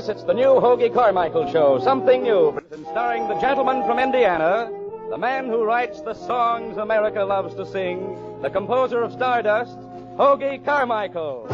Yes, it's the new Hoagy Carmichael show, something new. And starring the gentleman from Indiana, the man who writes the songs America loves to sing, the composer of Stardust, Hoagy Carmichael.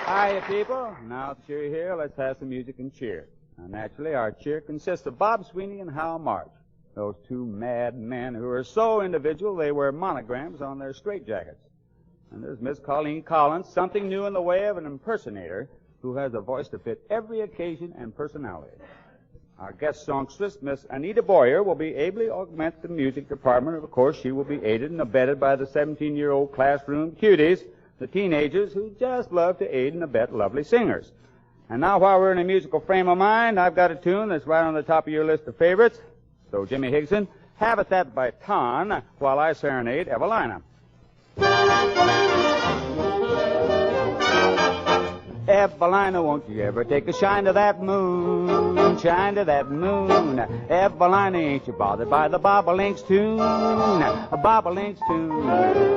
Hiya, people. Now that you're here, let's have some music and cheer. Now, naturally, our cheer consists of Bob Sweeney and Hal March, those two mad men who are so individual they wear monograms on their straitjackets. And there's Miss Colleen Collins, something new in the way of an impersonator who has a voice to fit every occasion and personality. Our guest songstress, Miss Anita Boyer, will be ably augment the music department. Of course, she will be aided and abetted by the 17-year-old classroom cuties, the teenagers who just love to aid and abet lovely singers. And now, while we're in a musical frame of mind, I've got a tune that's right on the top of your list of favorites. So, Jimmy Higson, have at that baton while I serenade Evalina. Evalina, won't you ever take a shine to that moon, shine to that moon. Evalina, ain't you bothered by the Bobolinks tune, Bobolinks tune.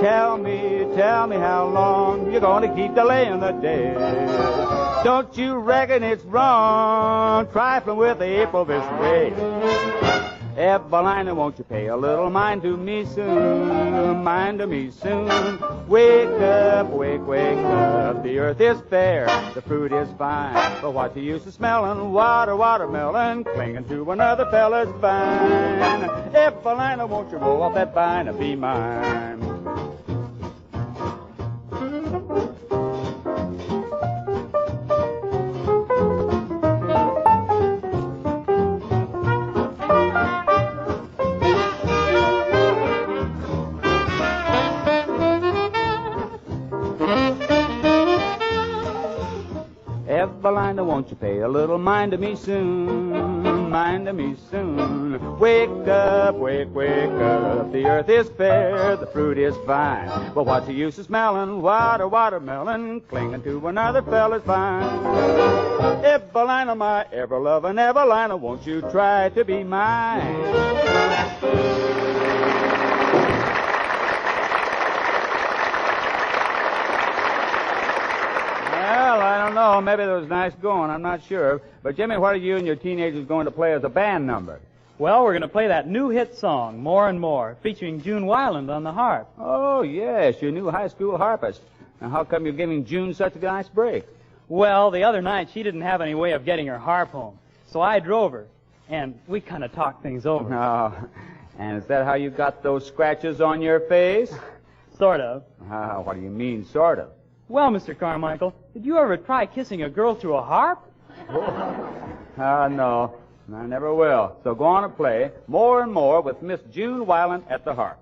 Tell me how long you're gonna keep delaying the day. Don't you reckon it's wrong, trifling with April this way? Evalina, won't you pay a little mind to me soon, mind to me soon. Wake up, wake up, the earth is fair, the fruit is fine, but what's the use of smelling watermelon, clinging to another fella's vine? Evalina, won't you roll off that vine and be mine? Evalina, won't you pay a little mind to me soon, mind to me soon. Wake up, wake up, the earth is fair, the fruit is fine, but what's the use of smelling watermelon, clinging to another fella's vine? Evalina, my ever-loving Evalina, won't you try to be mine? Well, I don't know. Maybe there was nice going. I'm not sure. But, Jimmy, what are you and your teenagers going to play as a band number? Well, we're going to play that new hit song, More and More, featuring June Wyland on the harp. Oh, yes, your new high school harpist. Now, how come you're giving June such a nice break? Well, the other night she didn't have any way of getting her harp home, so I drove her, and we kind of talked things over. Oh, and is that how you got those scratches on your face? Sort of. What do you mean, sort of? Well, Mr. Carmichael, did you ever try kissing a girl through a harp? No, I never will. So go on and play More and More with Miss June Wyland at the harp.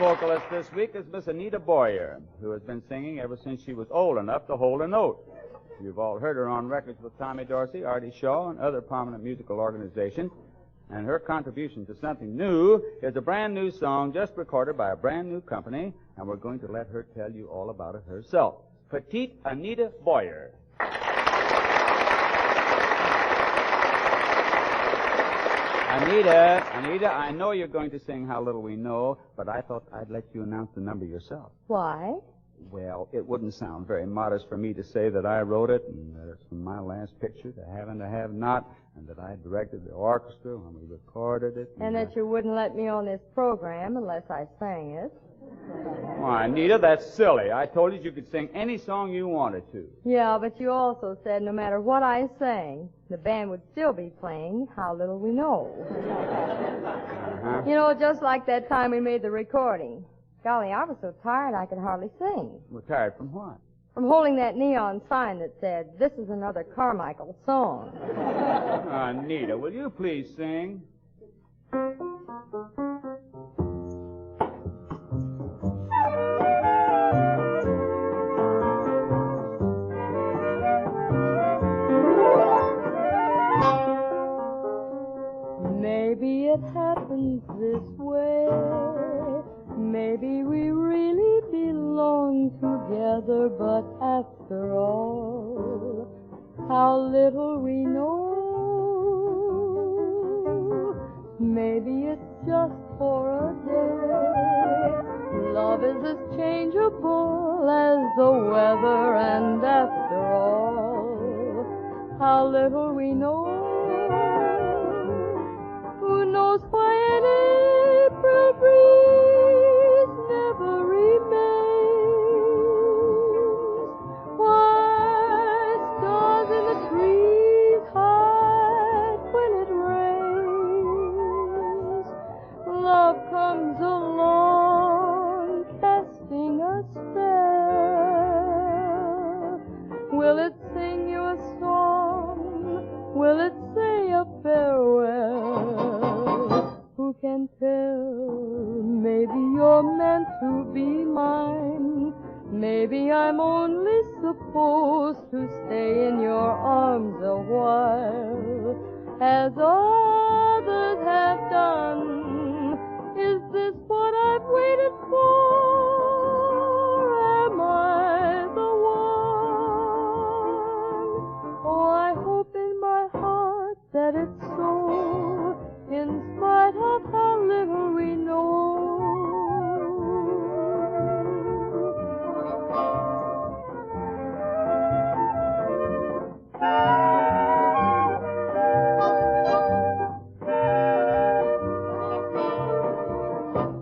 vocalist this week is Miss Anita Boyer, who has been singing ever since she was old enough to hold a note. You've all heard her on records with Tommy Dorsey, Artie Shaw, and other prominent musical organizations. And her contribution to something new is a brand new song just recorded by a brand new company, and we're going to let her tell you all about it herself. Petite Anita Boyer. Anita, I know you're going to sing How Little We Know, but I thought I'd let you announce the number yourself. Why? Well, it wouldn't sound very modest for me to say that I wrote it, and that it's from my last picture, The Have and the Have Not, and that I directed the orchestra when we recorded it. And that you wouldn't let me on this program unless I sang it. Why, Anita, that's silly. I told you could sing any song you wanted to. Yeah, but you also said no matter what I sang, the band would still be playing How Little We Know. Uh-huh. You know, just like that time we made the recording. Golly, I was so tired I could hardly sing. Well, tired from what? From holding that neon sign that said, "This is another Carmichael song." Anita, will you please sing? Maybe it happens this way. Maybe we really belong together, but after all, how little we know. Maybe it's just for a day. Love is as changeable as the weather, and after all, how little we know. Who knows why an April breeze never remains? Why stars in the trees hide when it rains? Love comes along, casting a spell. Will it sing you a song? Will it say a farewell? Who can tell? Maybe you're meant to be mine. Maybe I'm only supposed to stay in your arms a while, as others have done. Is this what I've waited for? Am I the one? Oh, I hope in my heart that it's so, in spite of how little we know.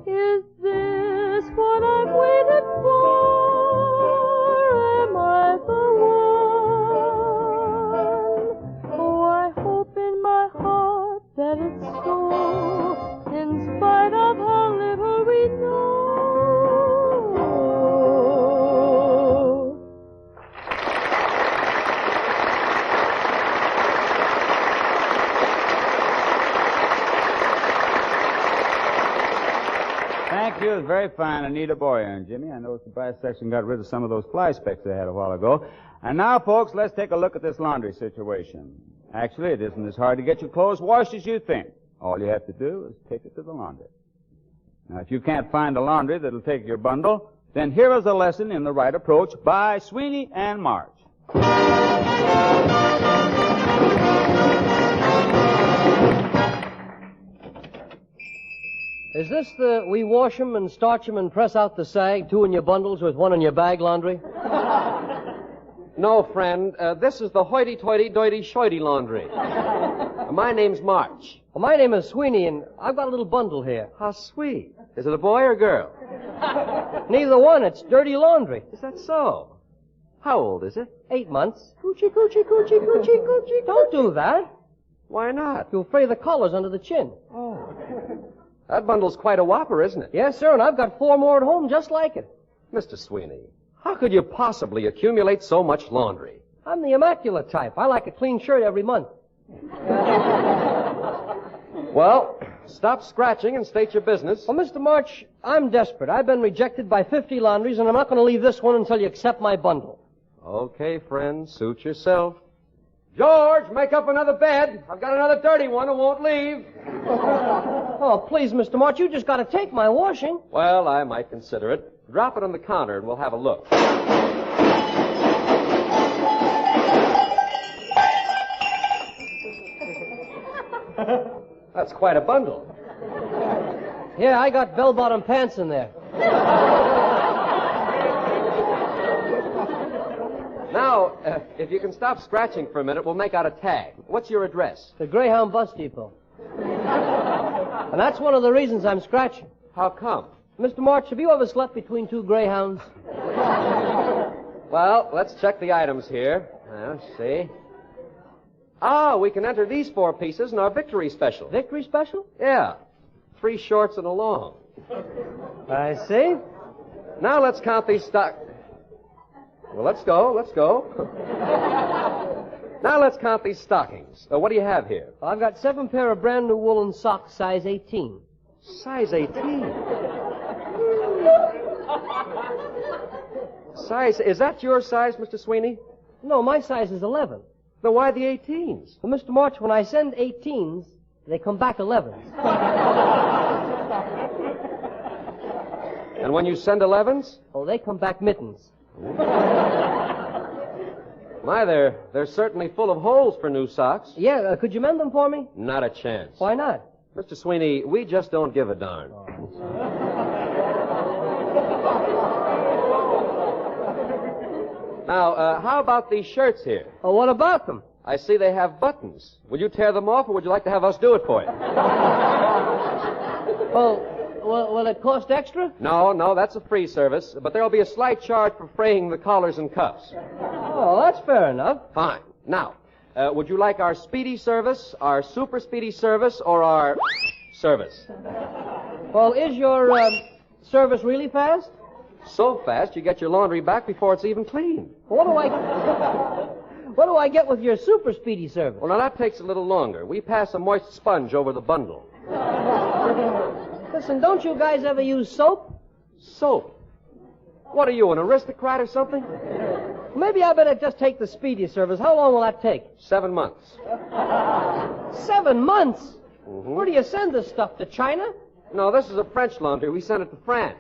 Is this what I've waited for? Am I the one? Oh, I hope in my heart that it's so, in spite of how little we know. Thank you. It was very fine, Anita Boyer. And Jimmy, I noticed the brass section got rid of some of those fly specks they had a while ago. And now, folks, let's take a look at this laundry situation. Actually, it isn't as hard to get your clothes washed as you think. All you have to do is take it to the laundry. Now, if you can't find a laundry that'll take your bundle, then here is a lesson in the right approach by Sweeney and March. Is this the we wash 'em and starch 'em and press out the sag, 2 in your bundles with 1 in your bag laundry? No, friend. This is the hoity-toity, doity-shoity laundry. My name's March. Well, my name is Sweeney, and I've got a little bundle here. How sweet. Is it a boy or a girl? Neither one. It's dirty laundry. Is that so? How old is it? 8 months. Coochie, coochie, coochie, coochie, coochie. Don't do that. Why not? You'll fray the collars under the chin. Oh. That bundle's quite a whopper, isn't it? Yes, sir, and I've got 4 more at home just like it. Mr. Sweeney, how could you possibly accumulate so much laundry? I'm the immaculate type. I like a clean shirt every month. Well, Stop scratching and state your business. Well, Mr. March, I'm desperate. I've been rejected by 50 laundries, and I'm not going to leave this one until you accept my bundle. Okay, friend, suit yourself. George, make up another bed. I've got another dirty one who won't leave. Oh, please, Mr. March, you just got to take my washing. Well, I might consider it. Drop it on the counter and we'll have a look. That's quite a bundle. Yeah, I got bell-bottom pants in there. Now, if you can stop scratching for a minute, we'll make out a tag. What's your address? The Greyhound Bus Depot. And that's one of the reasons I'm scratching. How come? Mr. March, have you ever slept between two greyhounds? Well, let's check the items here. Let's see. Ah, we can enter these 4 pieces in our victory special. Victory special? Yeah. 3 shorts and a long. I see. Now let's count these stock... Well, let's go. Now let's count these stockings. What do you have here? I've got 7 pair of brand new woolen socks, size 18. Size 18? Size... Is that your size, Mr. Sweeney? No, my size is 11. Then why the 18s? Well, Mr. March, when I send 18s, they come back 11s. And when you send 11s? Oh, they come back mittens. My, they're certainly full of holes for new socks. Yeah, could you mend them for me? Not a chance. Why not? Mr. Sweeney, we just don't give a darn. Now, how about these shirts here? Oh, what about them? I see they have buttons. Will you tear them off, or would you like to have us do it for you? Oh, will it cost extra? No, that's a free service, but there'll be a slight charge for fraying the collars and cuffs. Oh, that's fair enough. Fine. Now, would you like our speedy service, our super speedy service, or our service? Well, is your service really fast? So fast you get your laundry back before it's even clean. What do I get with your super speedy service? Well, now that takes a little longer. We pass a moist sponge over the bundle. Listen, don't you guys ever use soap? Soap? What are you, an aristocrat or something? Maybe I better just take the speedy service. How long will that take? 7 months. 7 months? Mm-hmm. Where do you send this stuff? To China? No, this is a French laundry. We sent it to France.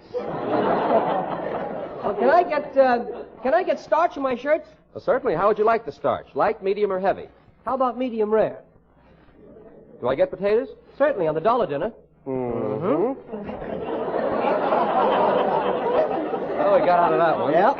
Well, can I get starch in my shirts? Well, certainly. How would you like the starch? Light, medium, or heavy? How about medium rare? Do I get potatoes? Certainly, on the dollar dinner. Mm-hmm. Oh, we got out of that one. Yeah.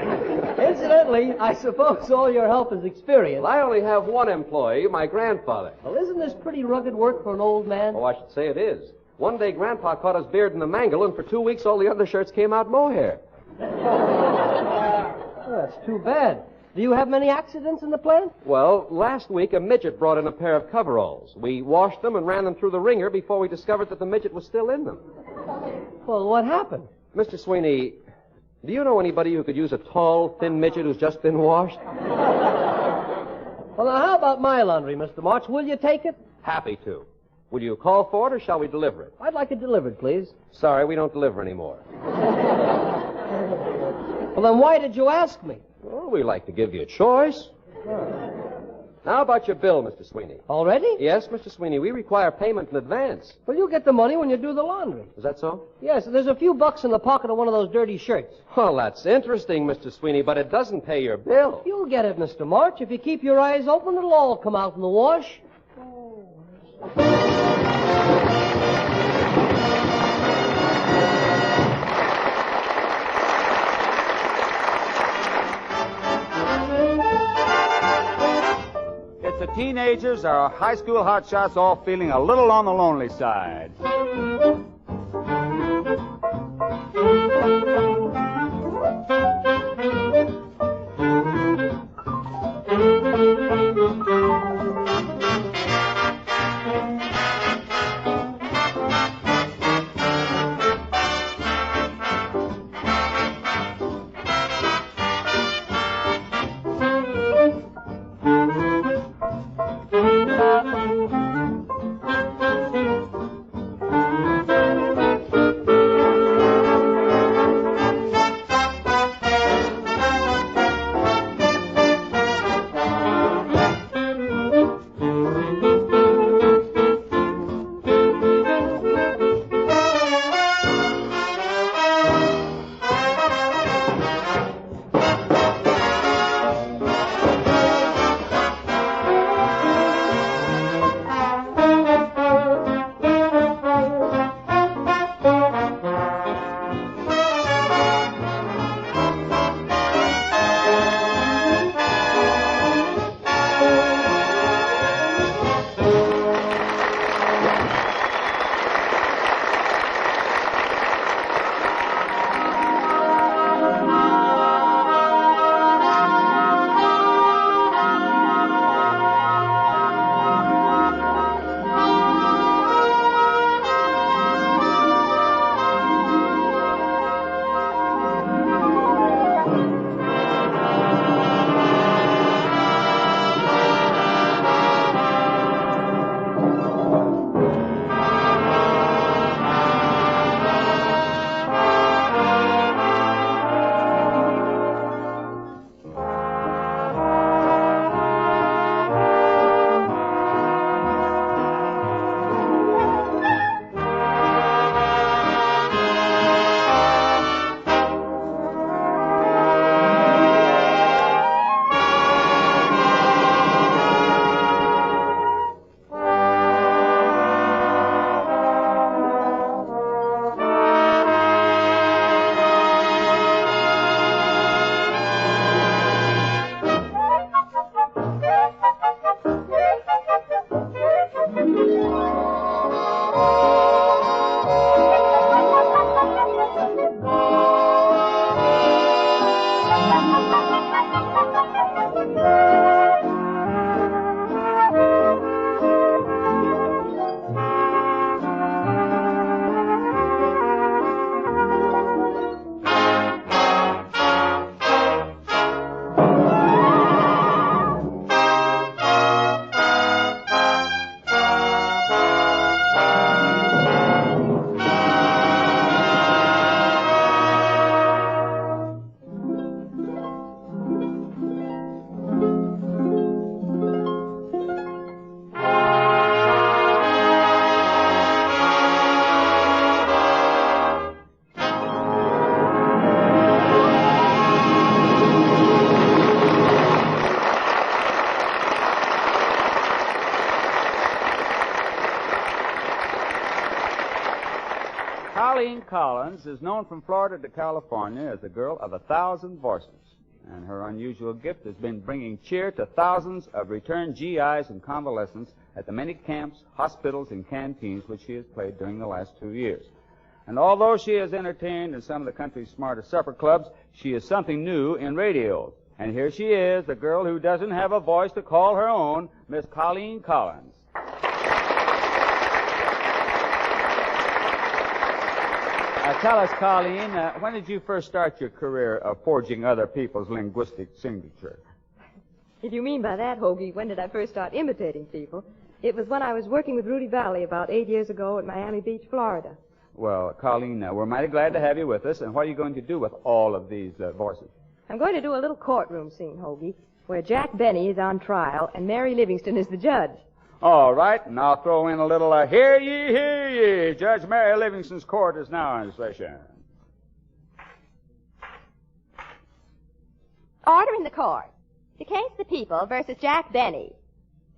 Incidentally, I suppose all your help is experience. Well, I only have one employee, my grandfather. Well, isn't this pretty rugged work for an old man? Oh, I should say it is. One day, Grandpa caught his beard in the mangle, and for 2 weeks, all the undershirts came out mohair. Oh, that's too bad. Do you have many accidents in the plant? Well, last week, a midget brought in a pair of coveralls. We washed them and ran them through the wringer before we discovered that the midget was still in them. Well, what happened? Mr. Sweeney, do you know anybody who could use a tall, thin midget who's just been washed? Well, now, how about my laundry, Mr. March? Will you take it? Happy to. Will you call for it, or shall we deliver it? I'd like it delivered, please. Sorry, we don't deliver anymore. Well, then why did you ask me? Well, we like to give you a choice. Now about your bill, Mr. Sweeney. Already? Yes, Mr. Sweeney, we require payment in advance. Well, you get the money when you do the laundry. Is that so? Yes, there's a few bucks in the pocket of one of those dirty shirts. Well, that's interesting, Mr. Sweeney, but it doesn't pay your bill. You'll get it, Mr. March. If you keep your eyes open, it'll all come out in the wash. It's the teenagers, our high school hotshots, all feeling a little on the lonely side. Colleen Collins is known from Florida to California as the girl of 1,000 voices, and her unusual gift has been bringing cheer to thousands of returned GIs and convalescents at the many camps, hospitals, and canteens which she has played during the last 2 years. And although she has entertained in some of the country's smartest supper clubs, she is something new in radio. And here she is, the girl who doesn't have a voice to call her own, Miss Colleen Collins. Tell us, Colleen, when did you first start your career of forging other people's linguistic signature? If you mean by that, Hoagy, when did I first start imitating people? It was when I was working with Rudy Valley about 8 years ago at Miami Beach, Florida. Well, Colleen, we're mighty glad to have you with us. And what are you going to do with all of these voices? I'm going to do a little courtroom scene, Hoagy, where Jack Benny is on trial and Mary Livingston is the judge. All right, and I'll throw in a little, hear ye, hear ye. Judge Mary Livingston's court is now in session. Order in the court. The case of the people versus Jack Benny.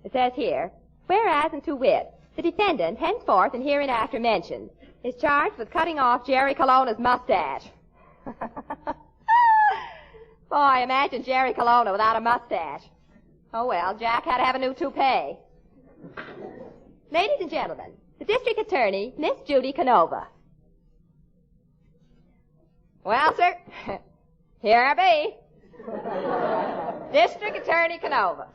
It says here, whereas and to wit, the defendant, henceforth and hereinafter mentioned, is charged with cutting off Jerry Colonna's mustache. Boy, imagine Jerry Colonna without a mustache. Oh, well, Jack had to have a new toupee. Ladies and gentlemen, the district attorney, Miss Judy Canova. Well, sir, here I be. District Attorney Canova.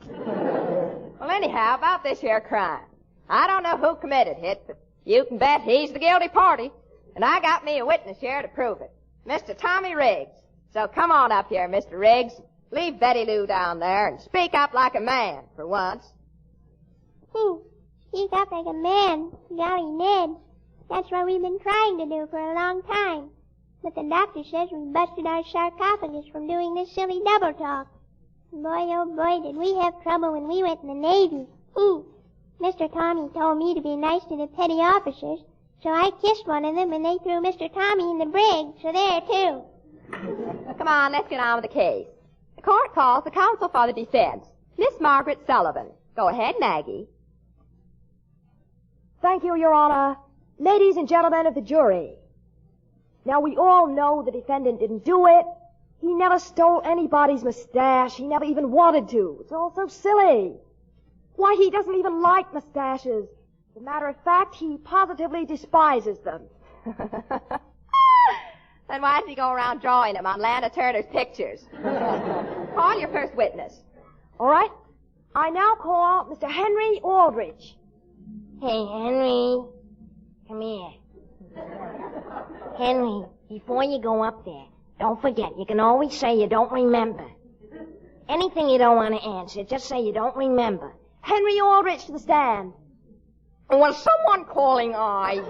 Well, anyhow, about this here crime. I don't know who committed it, but you can bet he's the guilty party. And I got me a witness here to prove it. Mr. Tommy Riggs. So come on up here, Mr. Riggs. Leave Betty Lou down there and speak up like a man for once. Speak up like a man. Golly, Ned. That's what we've been trying to do for a long time. But the doctor says we busted our sarcophagus from doing this silly double talk. Boy, oh boy, did we have trouble when we went in the Navy. Mr. Tommy told me to be nice to the petty officers, so I kissed one of them and they threw Mr. Tommy in the brig, so there too. Come on, let's get on with the case. The court calls the counsel for the defense, Miss Margaret Sullivan. Go ahead, Maggie. Thank you, Your Honor. Ladies and gentlemen of the jury. Now, we all know the defendant didn't do it. He never stole anybody's mustache. He never even wanted to. It's all so silly. Why, he doesn't even like mustaches. As a matter of fact, he positively despises them. Then why does he go around drawing them on Lana Turner's pictures? Call your first witness. All right. I now call Mr. Henry Aldrich. Hey, Henry. Come here. Henry, before you go up there, don't forget, you can always say you don't remember. Anything you don't want to answer, just say you don't remember. Henry Aldrich to the stand. Was someone calling I?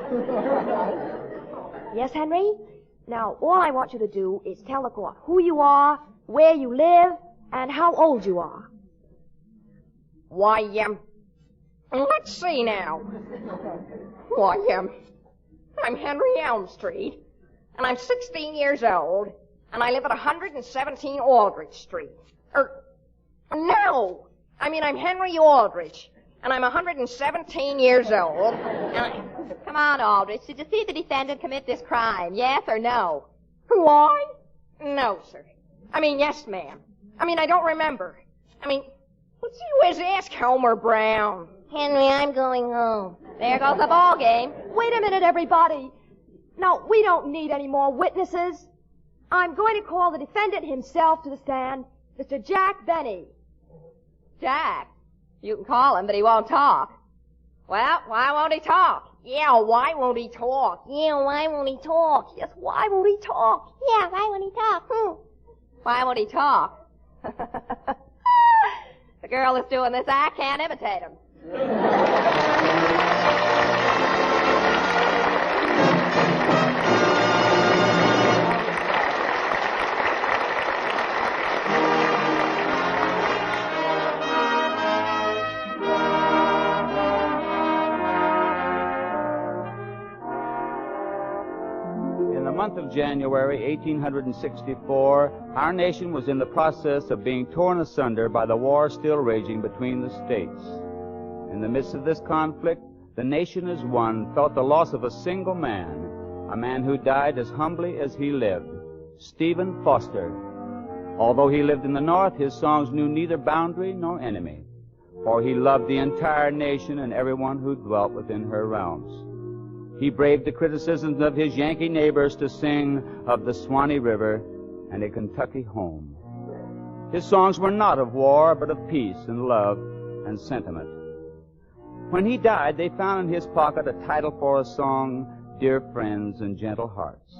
Yes, Henry? Now, all I want you to do is tell the court who you are, where you live, and how old you are. Why, let's see now. Why, I'm Henry Elm Street, and I'm 16 years old, and I live at 117 Aldrich Street. No! I mean, I'm Henry Aldrich, and I'm 117 years old, Come on, Aldrich, did you see the defendant commit this crime, yes or no? Why? No, sir. I mean, yes, ma'am. I mean, I don't remember. I mean, let's see who is ask Homer Brown. Henry, I'm going home. There goes the ball game. Wait a minute, everybody. Now, we don't need any more witnesses. I'm going to call the defendant himself to the stand, Mr. Jack Benny. Jack? You can call him, but he won't talk. Well, why won't he talk? Yeah, why won't he talk? Yeah, why won't he talk? Yes, why won't he talk? Yeah, why won't he talk? Why won't he talk? The girl that's doing this, I can't imitate him. In the month of January 1864, our nation was in the process of being torn asunder by the war still raging between the states. In the midst of this conflict, the nation as one felt the loss of a single man, a man who died as humbly as he lived, Stephen Foster. Although he lived in the North, his songs knew neither boundary nor enemy, for he loved the entire nation and everyone who dwelt within her realms. He braved the criticisms of his Yankee neighbors to sing of the Swanee River and a Kentucky home. His songs were not of war, but of peace and love and sentiment. When he died, they found in his pocket a title for a song, Dear Friends and Gentle Hearts.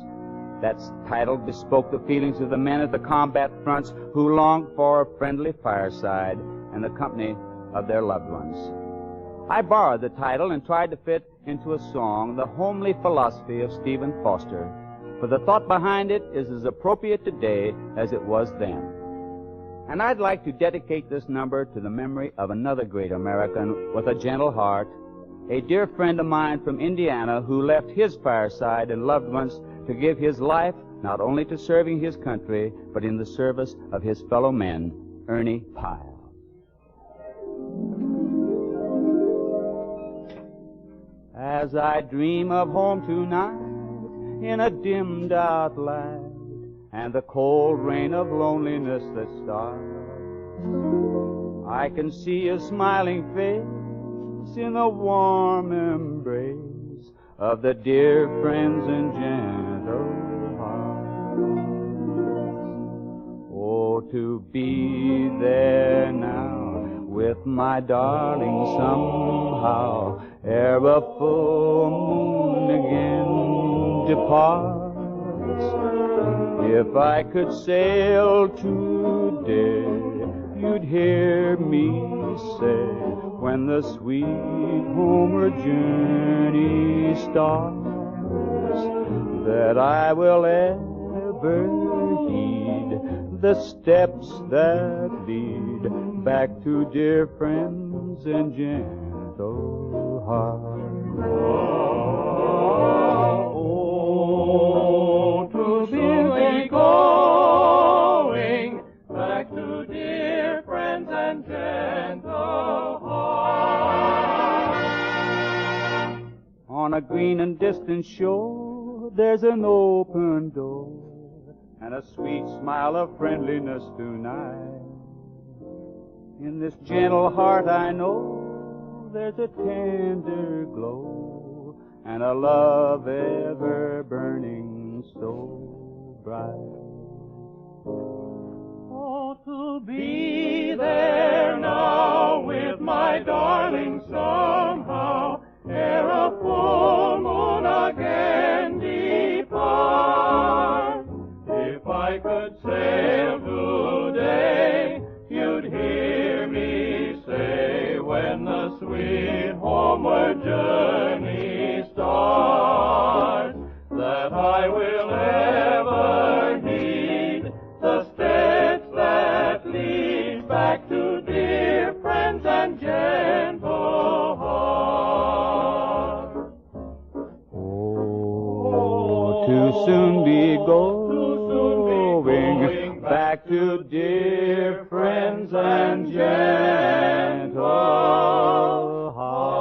That title bespoke the feelings of the men at the combat fronts who longed for a friendly fireside and the company of their loved ones. I borrowed the title and tried to fit into a song the homely philosophy of Stephen Foster, for the thought behind it is as appropriate today as it was then. And I'd like to dedicate this number to the memory of another great American with a gentle heart, a dear friend of mine from Indiana who left his fireside and loved ones to give his life not only to serving his country, but in the service of his fellow men, Ernie Pyle. As I dream of home tonight in a dimmed out light, and the cold rain of loneliness that starts, I can see a smiling face in the warm embrace of the dear friends and gentle hearts. Oh, to be there now with my darling somehow, ere a full moon again departs. If I could sail today, you'd hear me say, when the sweet homeward journey starts, that I will ever heed the steps that lead back to dear friends and gentle hearts. Oh, to be going back to dear friends and gentle hearts. On a green and distant shore, there's an open door and a sweet smile of friendliness tonight. In this gentle heart I know there's a tender glow and a love ever burning so bright. Oh, to be there now with my darling somehow, ere a full moon again depart. If I could sail today, you'd hear me say, when the sweet homeward journey starts, that I will ever heed the steps that lead back to dear friends and gentle hearts. Oh, to soon be going back to dear friends and gentle hearts.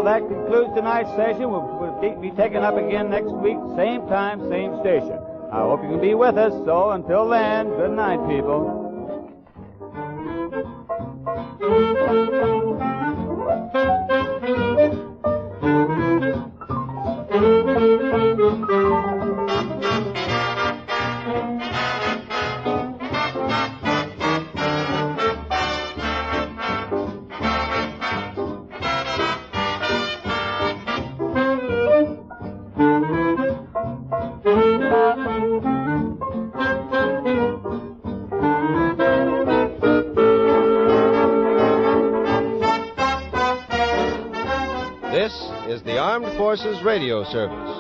That concludes tonight's session. We'll be taken up again next week, same time, same station. I hope you can be with us. So until then, good night, people. Armed Forces Radio Service.